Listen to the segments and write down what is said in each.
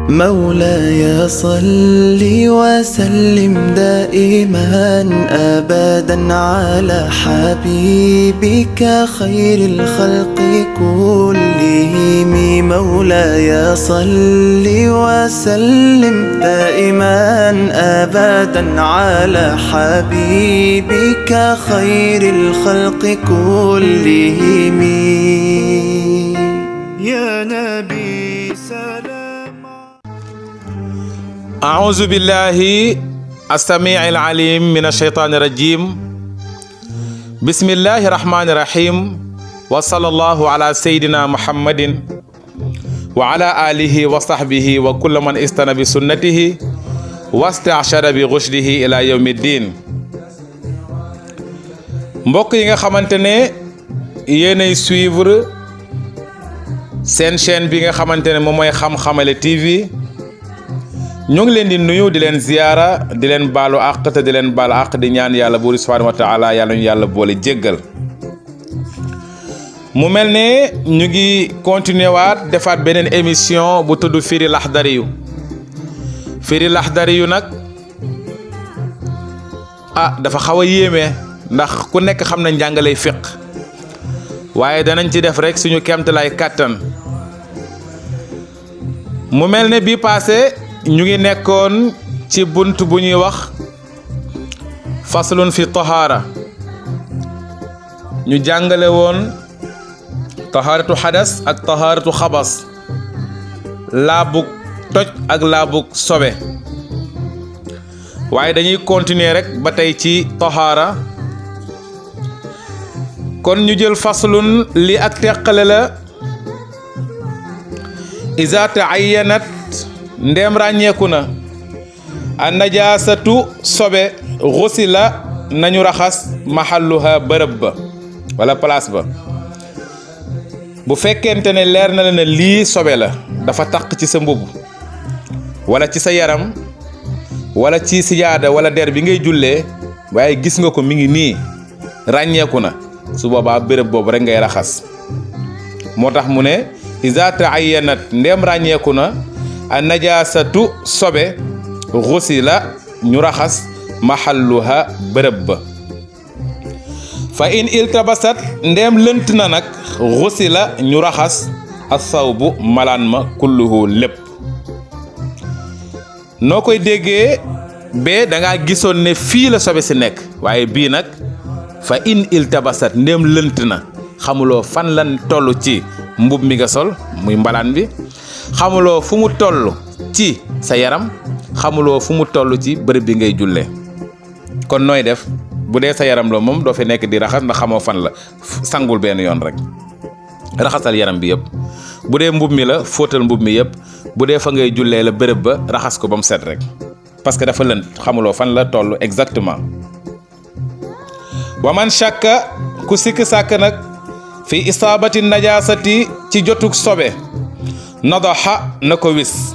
مولاي صل وسلم دائما أبدا على حبيبك خير الخلق كلهم. مولاي صل وسلم دائما أبدا على حبيبك خير الخلق كلهم. يا نبي سلام. أعوذ بالله السميع العليم من الشيطان الرجيم. بسم الله الرحمن الرحيم. وصلى الله على سيدنا محمد وعلى آله وصحبه وكل من استنى بسنته واستعشر بغشده إلى يوم الدين. mbokk yi nga xamante ne yéenay suivre seen chaîne bi nga xamante ne moom mooy Xam-Xamale TV. ñu ngi leen di nuyu di leen ziyaara di leen baalu àq te di leen baalu àq di ñaan yàlla buur subhaanahu wa taala yàlla ñu yàlla boole jéggal. mu mel ne ñu ngi continuer waat defaat beneen émission bu tudd Firi Laxdariyu. Firi Laxdariyu nag dafa xaw a yéeme ndax ku nekk xam na njàngalay fiq waaye danañ ci def rek suñu kemtalaay kàttan. mu mel ne bii passé ñu ngi nekkoon ci bunt bu ñuy wax faslun fi tahaara. ñu jàngale woon tahaaratu xadas ak tahaaratu xabas, laabug toj ak laabug sobe. waaye dañuy continuer rek ba tey ci tahaara. kon ñu jël faslun li ak teqale la. iza taayyanat ndéem ràññeeku na a najaasatu sobe xusila nañu raxas mahalluha bërëb ba wala place ba. bu fekkente ne leer na la ne lii sobe la dafa taq ci sa mbubb wala ci sa yaram wala ci sijaada wala der bi ngay jullee waaye gis nga ko mi ngi nii ràññeeku na, su boobaa bërëb boobu rek ngay raxas. moo tax mu ne iza taayyanat ndéem ràññeeku na a najaasatu sobe xusila ñu raxas mahalluha bërëb ba. fa in iltabasat ndéem lënt na nag xusila ñu raxas asawbu malaan ma kulluhu lépp. noo koy déggee bee da ngaa gisoon ne fii la sobe si nekk, waaye bii nag fa in iltabasat ndéem lënt na, xamuloo fan lan toll ci mbub mi nga sol muy mbalaan bi, xamuloo fu mu toll ci sa yaram, xamuloo fu mu toll ci bërëb bi ngay jullee. kon nooy def? bu dee sa yaram la moom doo fi nekk di raxas ndax xamoo fan la, sangul benn yoon rek raxasal yaram bi yëpp. bu dee mbub mi la fóotal mbub mi yëpp. bu dee fa ngay jullee la bërëb ba raxas ko ba mu set rek, parce que dafa lënt, xamuloo fan la toll exactement. wa man shakka ku sikk sàkk nag fi isaabati najaasati ci jotug sobe nadaxa na ko wis.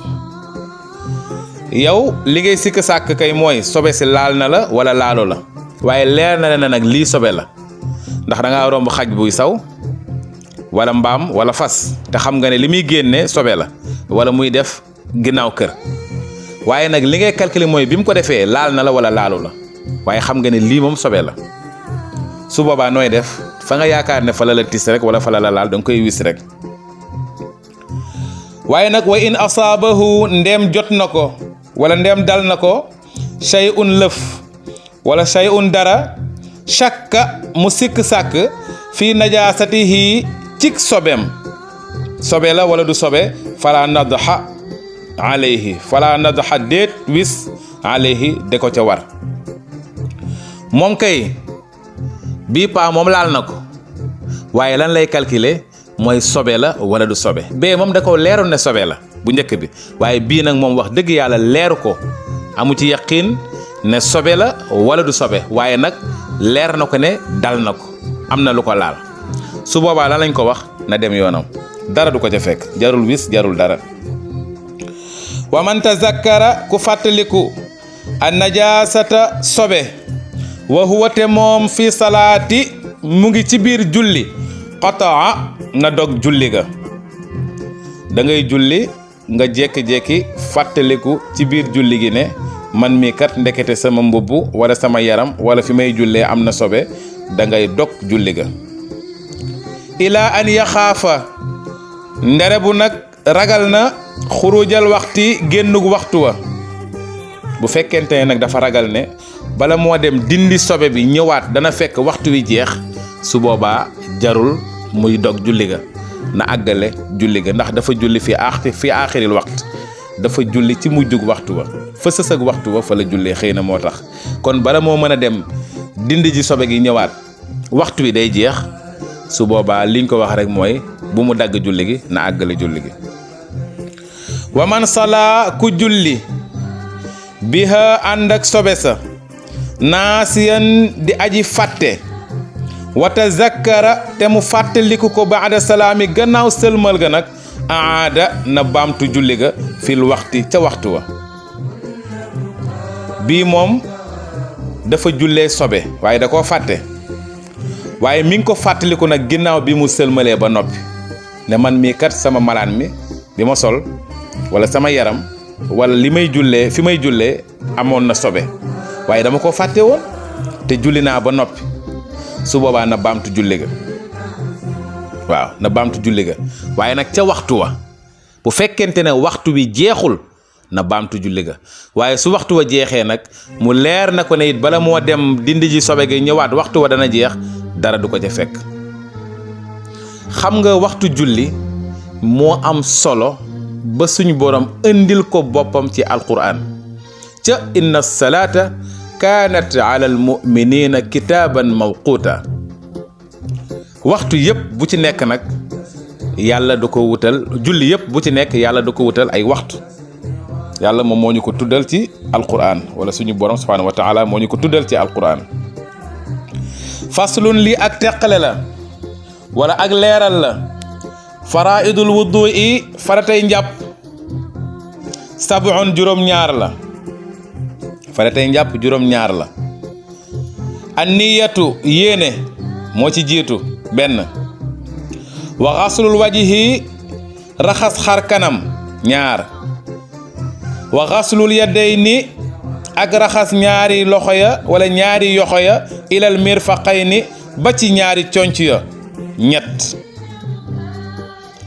yow li ngay sikk sàkk kay mooy sobe si laal na la wala laalu la, waaye leer na la nag lii sobe la ndax da ngaa romb xaj buy saw wala mbaam wala fas te xam nga ne li muy génne sobe la wala muy def ginnaaw kër. waaye nag li ngay calculer mooy bi mu ko defee laal na la wala laalu la, waaye xam nga ne lii moom sobe la. su boobaa nooy def? fa nga yaakaar ne fa la la tis rek wala fa la la laal da nga koy wis rek. waaye nag wa in asaabahu ndeem jot na ko wala ndeem dal na ko shay'un lëf wala shay'un dara, shakka mu sikk sàkk fii najaasatihi cig sobeem, sobe la wala du sobe, fala nadxa alayhi, fala nadxa déet wis alayhi de ko ca war. moom kay bii paa moom laal na ko, waaye lan lay calculer mooy sobe la wala du sobe. bee moom da ko leeroon ne sobe la bu njëkk bi, waaye bii nag moom wax dëgg yàlla leeru ko, amu ci yaqiin ne sobe la wala du sobe, waaye nag leer na ko ne dal na ko, am na lu ko laal. su boobaa lan lañ ko wax? na dem yoonam, dara du ko ca fekk, jarul wis jarul dara. wa man tazakkara ku fàttaliku an najaasata sobe wa huwa te moom fi salaati mu ngi ci biir julli qataa na dog julli ga. da ngay julli nga jékki-jékki fàttaliku ci biir julli gi ne man mii kat ndekete sama mbubb wala sama yaram wala fi may jullee am na sobe da ngay dog julli ga ilaa an yaxaafa ndere bu nag ragal na xurujal waxti génnug waxtu wa bu fekkente ne nag dafa ragal ne bala moo dem dindi sobe bi ñëwaat dana fekk waxtu wi jeex su boobaa jarul muy dog julli ga na àggale julli ga ndax dafa julli fi aaxiril waxt dafa julli ci mujjug waxtu wa fa sësëg waxtu wa fa la jullee xëy na moo tax kon bala moo mën a dem dindi ji sobe gi ñëwaat waxtu wi day jeex su boobaa liñ ko wax rek mooy bu mu dagg julli gi na àggale julli gi wa man sala ku julli biha ànd ak sobe sa naasiyan di aji fàtte wa tazakkara te mu fàttaliku ko baada salaami gannaaw sëlmal ga nag aada na baamtu julli ga fil waxti ca waxtu wa bii moom dafa jullee sobe waaye da koo fàtte waaye mi ngi ko fàttaliku nag ginnaaw bi mu sëlmalee ba noppi ne man mii kat sama malaan mi bi ma sol wala sama yaram wala li may jullee fi may jullee amoon na sobe waaye dama ko fàtte woon te julli naa ba noppi su boobaa na baamtu julli ga waaw na baamtu julli ga waaye nag ca waxtu wa bu fekkente ne waxtu wi jeexul na baamtu julli ga waaye su waxtu wa jeexee nag mu leer na ko ne it bala moo dem dindi ji sobe ga ñëwaat waxtu wa dana jeex dara du ko ca fekk xam nga waxtu julli moo am solo ba suñu borom indil ko boppam ci alquran ca inna salaata kaanat ala almuminina kitaaban mawquuta waxtu yëpp bu ci nekk nag yàlla da ko wutal julli yëpp bu ci nekk yàlla da ko wutal ay waxtu yàlla moom moo ñu ko tuddal ci alquran wala suñu borom subhanahu wa taala moo ñu ko tuddal ci alquran faslun lii ak teqale la wala ak leeral la faraidul wudu i faratay njàpp sab'un juróom-ñaar la faratay njàpp juróom-ñaar la an niyatu yéene moo ci jiitu benn wa xaslul wajihi raxas xar kanam ñaar wa xaslul yadayni ak raxas ñaari loxo ya wala ñaari yoxo ya ilal mirfaqayni ba ci ñaari conc ya ñett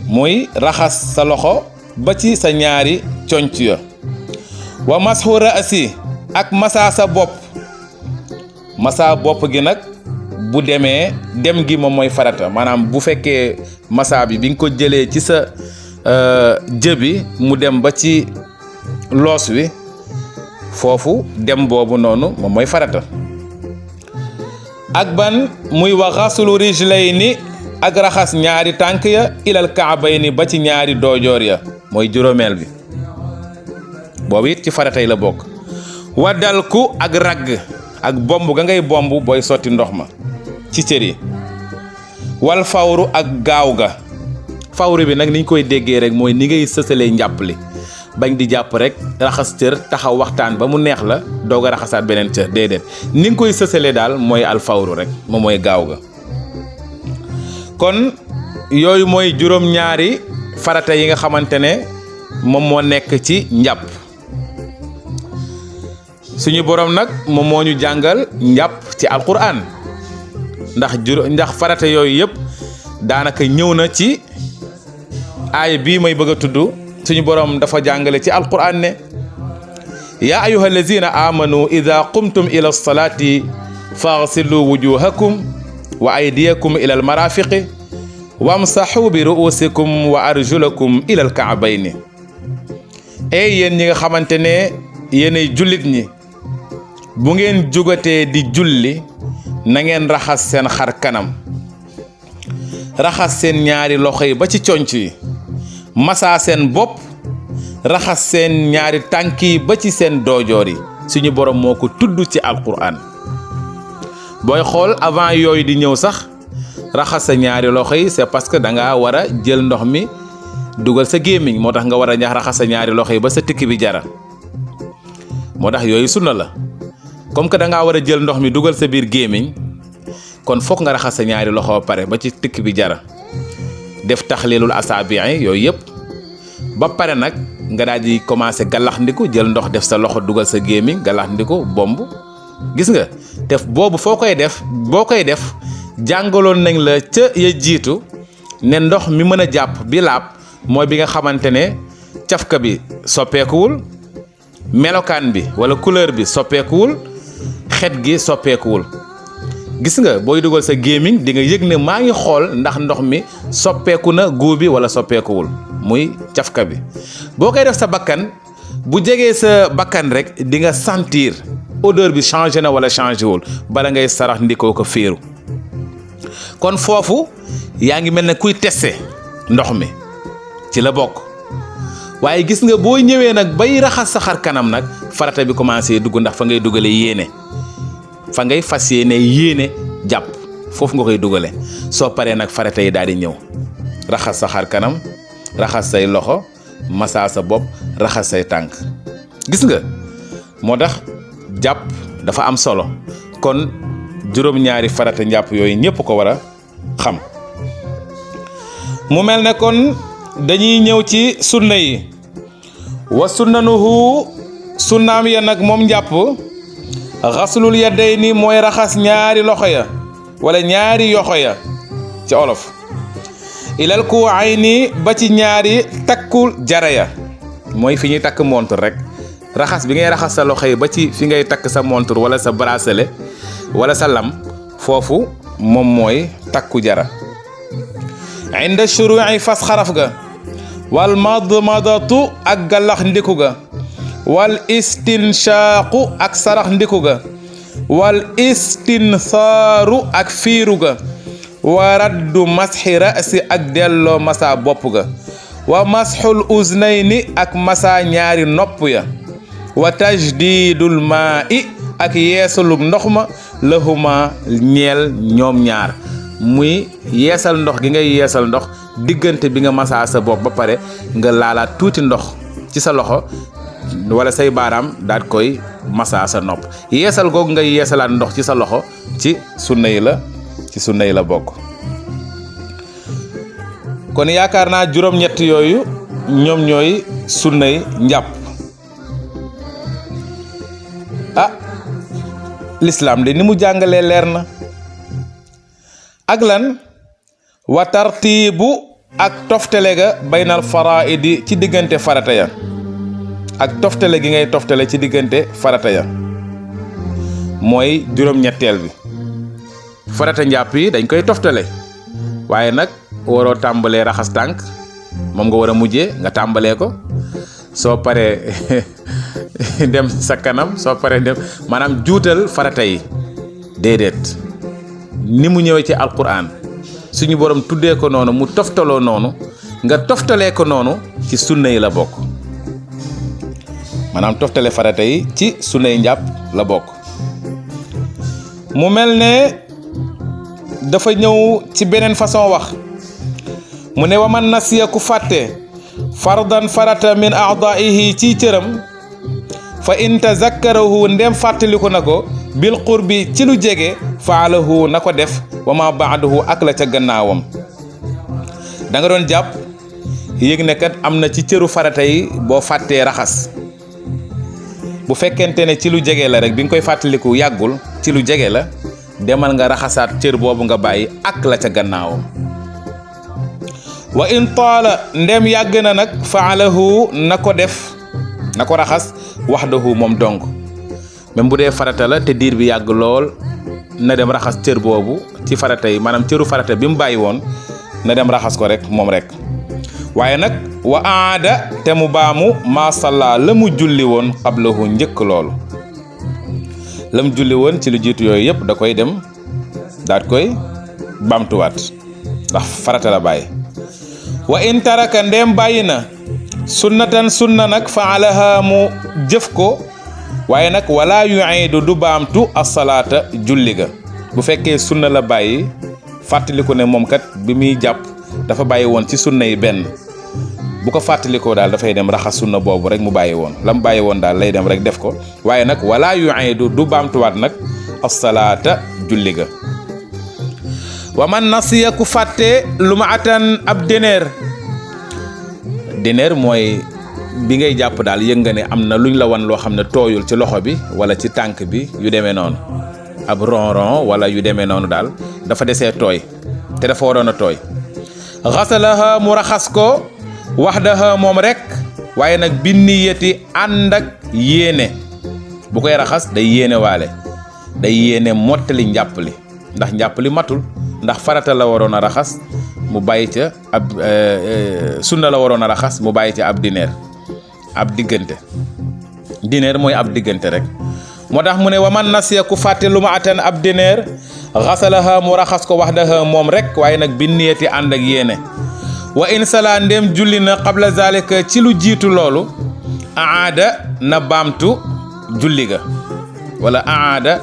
muy raxas sa loxo ba ci sa ñaari conc ya wa mashu ra'si ak masa sa bopp masa bopp gi nag bu demee dem gi moom mooy farata maanaam bu fekkee masa bi nga ko jëlee ci sa jëbi mu dem ba ci loos wi foofu dem boobu noonu moom mooy farata ak ban muy wa xasulu rijlayni ak raxas ñaari tànk ya ilal kaabayni ba ci ñaari doojoor ya mooy juróomeel bi boobu it ci faratay la bokk waddalku ak ragg ak bomb ga ngay bomb booy sotti ndox ma ci cër yi wal fawru ak gaaw ga fawru bi nag niñ koy déggee rek mooy ni ngay sësalee njàpp li bañ di jàpp rek raxas cër taxaw waxtaan ba mu neex la doog a raxasaat beneen cër déedéet ni nga koy sësalee daal mooy al fawru rek moom mooy gaaw ga kon yooyu mooy juróom-ñaari farata yi nga xamante ne moom moo nekk ci njàpp suñu borom nag moom moo ñu jàngal njàpp ci alquran ndax farata yooyu yëpp daanaka ñëw na ci aaya bii may bëgg a tudd suñu borom dafa jàngale ci alquran ne yaa ayyuha allazina amanu ida qumtum ila alsalati faghsilu wujuhakum wa aydiyakum ila almarafiqi wamsahu bi ru'usikum wa arjulakum ila alka'bayni yéen ñi nga xamante ne yéenay jullit ñi bu ngeen jugatee di julli na ngeen raxas seen xar kanam raxas seen ñaari loxo yi ba ci conc yi masaa seen bopp raxas seen ñaari tànk yi ba ci seen doojoor yi suñu borom moo ko tudd ci alquran booy xool avant yooyu di ñëw sax raxas sa ñaari loxo yi c'est parce que da nga war a jël ndox mi dugal sa gémmiñ moo tax nga war a ñax raxas sa ñaari loxo yi ba sa tikki bi jara moo tax yooyu sunna la comme que da ngaa war a jël ndox mi dugal sa biir gémmiñ kon fokk nga raxas sa ñaari loxo ba pare ba ci tikki bi jara def taxlilul asaabi yooyu yëpp ba pare nag nga daal di commencé galax ndiku jël ndox def sa loxo dugal sa gémmiñ galax ndiku bomb gis nga def boobu boo koy def jàngaloon nañ la ca ya jiitu ne ndox mi mën a jàpp bi laab mooy bi nga xamante ne cafka bi soppeekuwul melokaan bi wala couleur bi soppeekuwul xet gi soppeekuwul gis nga booy dugal sa gémmiñ di nga yëg ne maa ngi xool ndax ndox mi soppeeku na góob bi wala soppeekuwul muy cafka bi boo koy def sa bakkan bu jegee sa bakkan rek di nga sentir odeur bi changé na wala changé wul bala ngay sarax ndikoo ko féeru kon foofu yaa ngi mel ne kuy testé ndox mi ci la bokk waaye gis nga boo ñëwee nag bay raxas sa xar kanam nag farata bi commencé dugg ndax fa ngay dugale yéene fa ngay fas yéene jàpp foofu nga koy dugale soo paree nag farata yi daal di ñëw raxas sa xar kanam raxas say loxo massa sa bopp raxas say tànk gis nga moo tax jàpp dafa am solo kon juróom-ñaari farata njàpp yooyu ñëpp ko war a xam mu mel ne kon dañuy ñëw ci sunna yi wa sunnanuhu sunnaam ya nag moom njàpp xaslul yadayni mooy raxas ñaari loxo ya wala ñaari yoxo ya ci olof ilal kuwayni ba ci ñaari takkul jara ya mooy fi ñuy takk montre rek raxas bi ngay raxas sa loxo yi ba ci fi ngay takk sa montre wala sa bracelet wala sa lam foofu moom mooy takku jara inda shuru'i fas xaraf ga wal madmadatu ak galax ndiku ga wal istinshaqu ak sarax ndiku ga wal istinsaaru ak fiiru ga wa raddu masxi ra'si ak delloo masa bopp ga wa masxul uznayni ak masa ñaari nopp ya wa tajdidul maa'i ak yeesalug ndox ma lahuma ñeel ñoom ñaar muy yeesal ndox gi ngay yeesal ndox diggante bi nga masa sa bopp ba pare nga laalaat tuuti ndox ci sa loxo wala say baaraam daal koy masa sa nopp yeesal googu ngay yeesalaat ndox ci sa loxo ci sunna yi la bokk kon yaakaar naa juróom-ñett yooyu ñoom ñooy sunnay njàpp l'islam de ni mu jàngalee leer na ak lan wa tartiibu ak toftale ga baynal faraidi ci diggante farata ya ak toftale gi ngay toftale ci diggante farata ya mooy juróom-ñetteel bi farata njàpp yi dañ koy toftale waaye nag waroo tàmbalee raxas tànk moom nga war a mujjee nga tàmbalee ko soo paree dem sa kanam soo paree dem maanaam juutal farata yi déedéet ni mu ñëwee ci alquran suñu borom tuddee ko noonu mu toftaloo noonu nga toftalee ko noonu ci sunna yi la bokk maanaam toftale farata yi ci sunna yi njàpp la bokk mu mel ne dafa ñëw ci beneen façon wax mu ne wa man nasiya ku fàtte fardan farata min a'daa'ihi ci cëram fa in tazakkarahu ndem fàttaliku na ko bil qurbi ci lu jege faalahu na ko def wa ma ba'dahu ak la ca gannaawam da nga doon jàpp yëg ne kat am na ci cëru farata yi boo fàttee raxas bu fekkente ne ci lu jege la rek bi nga koy fàttaliku yàggul ci lu jege la demal nga raxasaat cër boobu nga bàyyi ak la ca gannaawam wa in taala ndem yàgg na nag faalahu na ko def na ko raxas wahdahu moom dong même bu dee farata la te diir bi yàgg lool na dem raxas cër boobu ci farata yi maanaam cëru farata bi mu bàyyi woon na dem raxas ko rek moom rek waaye nag wa aada te mu baamu maa salla la mu julli woon qablahu njëkk loolu la mu julli woon ci lu jiitu yooyu yëpp da koy dem daat koy baamtuwaat ndax farata la bàyyi wa in taraka ndem bàyyi na sunnatan sunna nag fa alaha mu jëf ko waaye nag wala yu'idu du baamtu as-salaata julli ga bu fekkee sunna la bàyyi fàttaliku ne moom kat bi muy jàpp dafa bàyyi woon ci sunna yi benn bu ko fàttalikoo daal dafay dem raxas sunna boobu rek mu bàyyi woon la mu bàyyi woon daal lay dem rek def ko waaye nag wala yu'idu du baamtuwaat nag as-salaata julli ga wa man nasiya ku fàtte lu ma atan ab deneer mooy bi ngay jàpp daal yëg nga ne am na luñ la wan loo xam ne tooyul ci loxo bi wala ci tànk bi yu demee noonu ab ronron wala yu demee noonu daal dafa desee tooy te dafa waroon a tooy xasalaha mu raxas ko waxdaha moom rek waaye nag bi niyati ànd ak yéene bu koy raxas day yéene waale day yéene mottali njàpp li ndax njàpp li matul ndax farata la waroon a raxas mu bàyyi ca ab sunna la waroon a raxas mu bàyyi ca ab dineer ab diggante dineer mooy ab diggante rek moo tax mu ne wa man nasiya ku fàtte lu ma atan ab dineer xasalaha mu raxas ko waxdaha moom rek waaye nag bi niyati ànd ak yéene wa in sala ndem julli na qabla zalika ci lu jiitu loolu aada na baamtu julli ga wala aada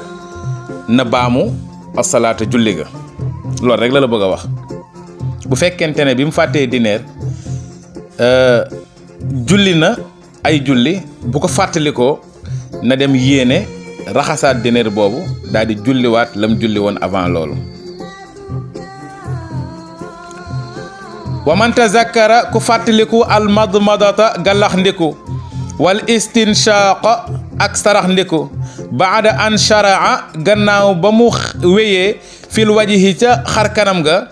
na baamu asalaata julli ga loolu rek la la bëgg a wax bu fekkente ne bi mu fàttee dineer julli na ay julli bu ko fàttalikoo na dem yéene raxasaat dineer boobu daal di julliwaat lam julli woon avant loolu wa man tazakkara ku fàttaliku al madmadata gàllax ndiku wal istinshaaqa ak sarax ndiku baada an sharaa gannaaw ba mu wéyee fil wajihi ca xar kanam ga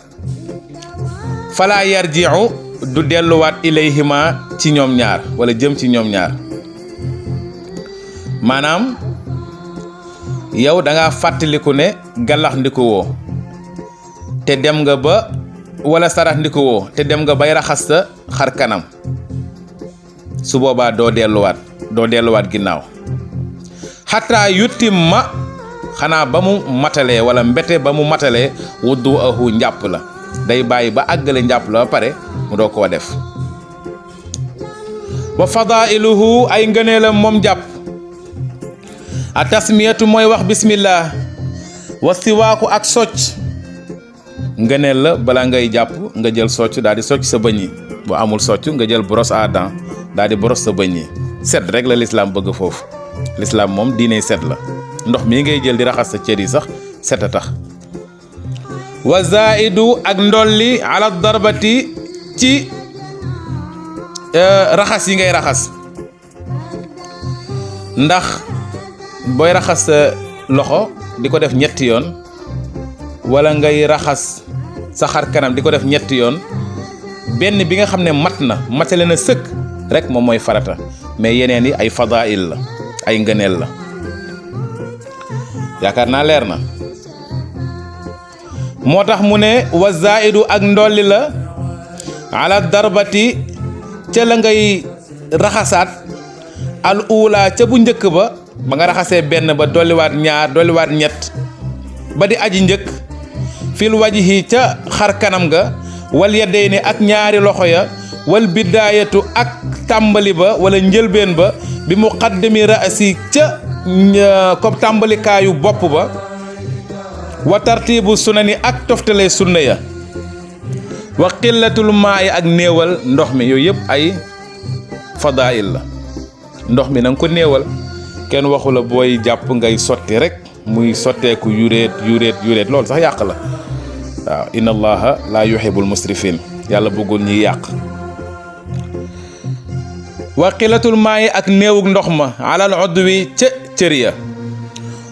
fala yarji'u du delluwaat ilayhima ci ñoom ñaar wala jëm ci ñoom ñaar maanaam yow da nga fàttaliku ne gàllax ndiku woo te dem nga ba wala sarax ndiku woo te dem nga bay raxas sa xar kanam su boobaa doo delluwaat ginnaaw xataa yutimma xanaa ba mu matalee wala mbete ba mu matalee wuddu ahu njàpp la day bàyyi ba àggale njàpp la ba pare mu doo koo def wa fadailuhu ay ngëneelam moom jàpp a tasmiyatu mooy wax bismillah wa siwaaku ak socc ngëneel la bala ngay jàpp nga jël socc daal di socc sa bëñ yi bu amul socc nga jël brosse à dents daal di brosse sa bëñ yi set rek la lislaam bëgg foofu lislaam moom diine set la ndox mii ngay jël di raxas sa cër yi sax set a tax wa zaidu ak ndolli ala darbati ci raxas yi ngay raxas ndax booy raxas sa loxo di ko def ñetti yoon wala ngay raxas sa xar kanam di ko def ñetti yoon benn bi nga xam ne matale na sëkk rek moom mooy farata mais yeneen yi ay fadail la ay ngëneel la yaakaar naa leer na moo tax mu ne wa zaidu ak ndolli la ala darbati ca la ngay raxasaat al ula ca bu njëkk ba nga raxasee benn ba dolliwaat ñaar dolliwaat ñett ba di aji njëkk fil wajhi ca xar kanam ga wal yadayni ak ñaari loxo ya wal bidaayatu ak tàmbali ba wala njëlbeen ba bi muqaddami ra'si ca comme tàmbalikaayu bopp ba wa tartibu sunani ak toftale sunna ya wa qillatul maa'i ak néewal ndox mi yooyu yëpp ay fadail la ndox mi na nga ko néewal kenn waxu la booy jàpp ngay sotti rek muy sotteeku yuréet loolu sax yàq la waaw inna allaha la yuhibbul musrifin yàlla bëggul ñuy yàq wa qillatul maa'i ak néewug ndox ma alal udwi ca cër ya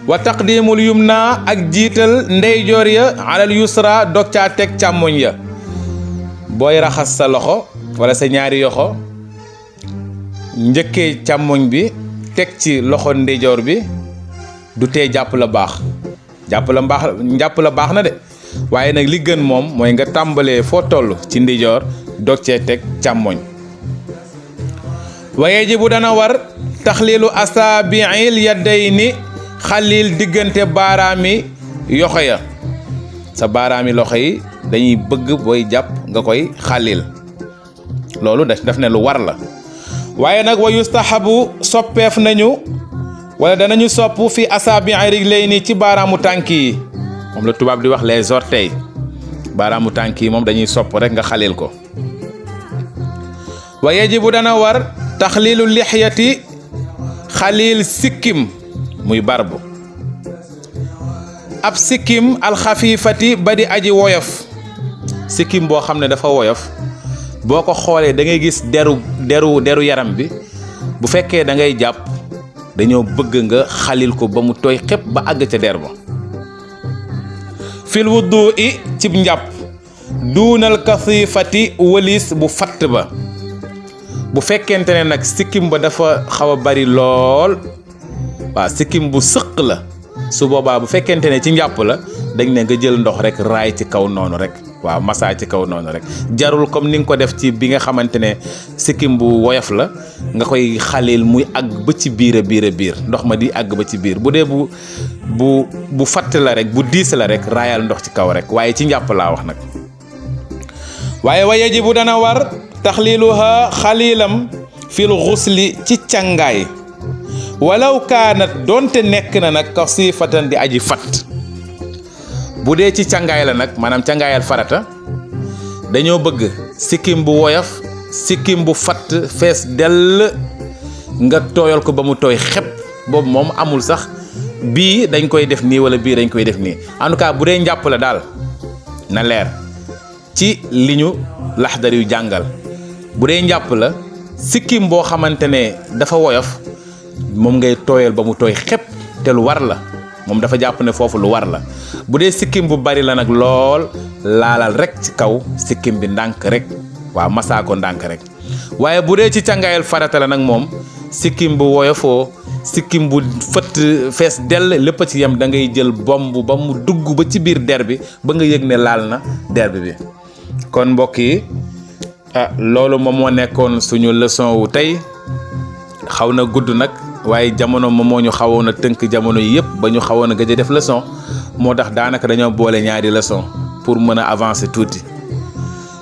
wa taqdimul yumna ak jiital ndeyjoor ya alal yusra dog caa teg càmmoñ ya booy raxas sa loxo wala sa ñaari yoxo njëkkee càmmoñ bi teg ci loxo ndeyjoor bi du tee jàpp la baax njàpp la baax na de waaye nag li gën moom mooy nga tàmbalee foo toll ci ndeyjoor dog cee teg càmmoñ wa yajibu dana war taxliilu asaabi'il yadayni xalil diggante baaraami yoxo ya sa baaraami loxo yi dañuy bëgg booy jàpp nga koy xalil loolu daf ne lu war la waaye nag wa yustahabu soppeef nañu wala danañu sopp fi asaabi'i rijlayni ci baaraamu tànk yi moom la tubaab di wax les orteils baaraamu tànk yi moom dañuy sopp rek nga xalil ko wa yajibu dana war taxliilu lixyati xalil sikkim muy barbu ab sikkim alxafifati ba di aji woyof sikkim boo xam ne dafa woyof boo ko xoolee da ngay gis deru yaram bi bu fekkee da ngay jàpp dañoo bëgg nga xalil ko ba mu tooy xépp ba àgg ca der ba fil wudu'i cib njàpp duunal kasifati walis bu fatt ba bu fekkente ne nag sikkim ba dafa xaw a bari lool waaw sikkim bu sëq la su boobaa bu fekkente ne ci njàpp la dañ ne nga jël ndox rek raay ci kaw noonu rek waaw massa ci kaw noonu rek jarul comme ni nga ko def ci bi nga xamante ne sikkim bu woyof la nga koy xalil muy àgg ba ci biir a biir ndox ma di àgg ba ci biir bu dee bu fatt la rek bu diis la rek raayal ndox ci kaw rek waaye ci njàpp laa wax nag waaye wa yajibu dana war taxliluha xalilam fil xusli ci càngaay walaw kaanat doonte nekk na nag kasifatan di aji fat bu dee ci càngaay la nag maanaam càngaayal farata dañoo bëgg sikkim bu woyof sikkim bu fatt fees dell nga tooyal ko ba mu tooy xepp boobu moom amul sax bii dañ koy def nii wala bii dañ koy def nii en tout cas bu dee njàpp la daal na leer ci li ñu laxdar yu jàngal bu dee njàpp la sikkim boo xamante ne dafa woyof moom ngay tooyal ba mu tooy xepp te lu war la moom dafa jàpp ne foofu lu war la bu dee sikkim bu bari la nag lool laalal rek ci kaw sikkim bi ndànk rek waaw masaa ko ndànk rek waaye bu dee ci càngaayal farata la nag moom sikkim bu woyofoo sikkim bu fëtt fees dell lépp ci yem da ngay jël bomb ba mu dugg ba ci biir der bi ba nga yëg ne laal na der bi kon mbokk yi loolu moom moo nekkoon suñu leçon wu tey xaw na gudd nag waaye jamono moom moo ñu xawoon a tënk jamono yi yëpp ba ñu xawoon a gëj a def leçon moo tax daanaka dañoo boole ñaari leçon pour mën a avancer tuuti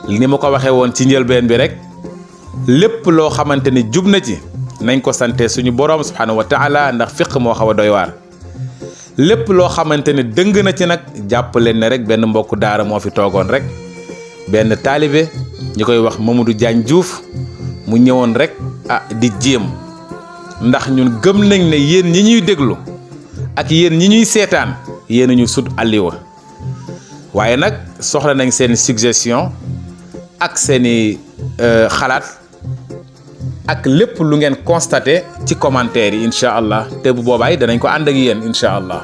ni ma ko waxee woon ci njëlbeen bi rek lépp loo xamante ni jub na ci nañ ko sante suñu boroom subhanahu wa taala ndax fiq moo xaw a doy waar lépp loo xamante ni dëng na ci nag jàpp leen ne rek benn mbokku daara moo fi toogoon rek benn taalibe ñi koy wax Mamadou Diagne Diouf mu ñëwoon rek di jéem ndax ñun gëm nañ ne yéen ñi ñuy déglu ak yéen ñi ñuy seetaan yéen ñu sut alliwa waaye nag soxla nañ seen suggestion ak seeni xalaat ak lépp lu ngeen constaté ci commentaire yi incha allah te bu boobaay danañ ko ànd ak yéen incha allah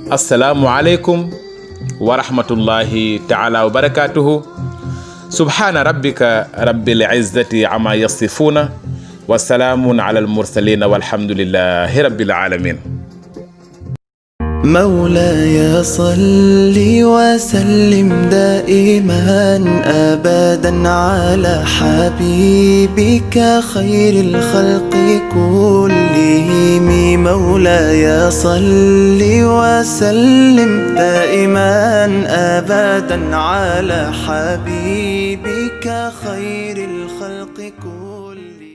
assalaamu aleykum wa rahmatullahi taala wa barakatuhu subhaana rabbika rabbil izzati amma yasifuna wa salaamun ala al mursalin walhamdulillahi rabbil alamin مولاي صل وسلم دائما أبدا على حبيبك خير الخلق كلهم مولاي صل وسلم دائما أبدا على حبيبك خير الخلق كلهم